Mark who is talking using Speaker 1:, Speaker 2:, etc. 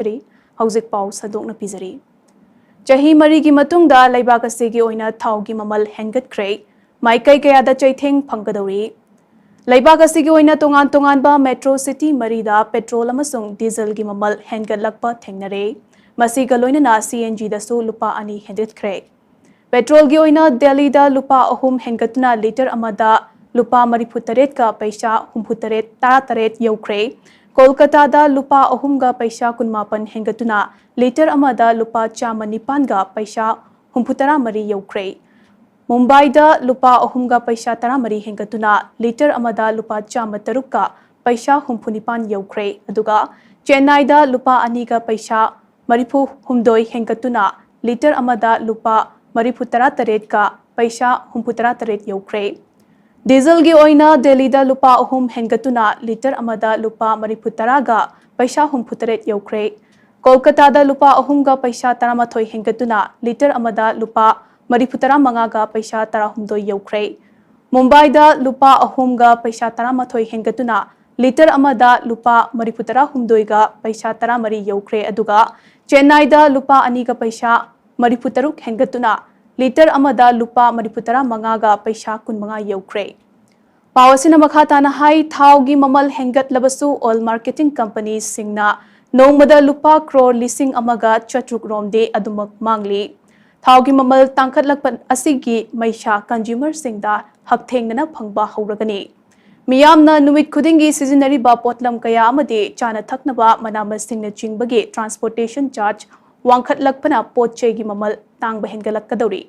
Speaker 1: Hauzik Pau Sadokna Pizari. Chahi Marigi Matungda Laibakasigi Oina Taugi Mamal Hengat Cray, Maikai Kayada Chaithing Pankadori. Laibakasigi Oina Tongan Ba Metro City Marida Petrol Amasung Diesel Gimamal Hengat Lakpa Tengnare, Masigaloina na CNG da Su Lupa Ani Hengat Cray. Petrol Gioina Delhi da Lupa Ohum Hengatuna liter Amada Lupa Mariputaret ka Paisha Humputaret Tarataret Yokre. Kolkata da Lupa Ohumga Paisha Kunmapan Hengatuna, later Amada Lupa Chamanipanga Paisha Humputara Mari Yokre. Mumbai da Lupa Ohumga Paisha Taramari Hengatuna, later Amada Lupa Chamataruka Paisha Humpunipan Yokre. Aduga, Chennai da Lupa Aniga Paisha Maripu Humdoi Hengatuna, later Amada Lupa Mariputara Taretka Paisha Humputara Taret Yokre. Diesel gi oina Delhi da Lupa Ohum Hengatuna liter amada Lupa Mariputaraga Paisha Humputaret Yokre. Kolkata da Lupa Ohumga Paisha Taramathoi Hengatuna liter amada Lupa Mariputara Mangaga Paisha Tarahumdoi Yokre. Mumbai da Lupa Ohumga Paisha Taramathoi Hengatuna liter amada Lupa Mariputara Humdoiga Paisha Taramari Yokre aduga. Chennai da Lupa Aniga Paisha Mariputaruk Hengatuna liter amada Lupa Mariputara Mangaga Paisha Kunmanga Yokre. Pawasina Makhatana Hai Thaugi Mamal Hengat Labasu Oil Marketing Companies Singna Nongmada Lupa Crore Lising Amaga Chatruk Romde Adumak Mangli. Thaugi Mamal Tangkat Lakpan Asigi Maisha Consumer Singda Haktengana Pangba Hauragani. Miyamna Numit Kudingi Seasonary Ba Potlam Kaya Amade Chana Thaknaba Manamas Singna Chingbage Transportation Charge Wangkat Lakpana Potchegi Mamal Tang Bahengalak Kadori.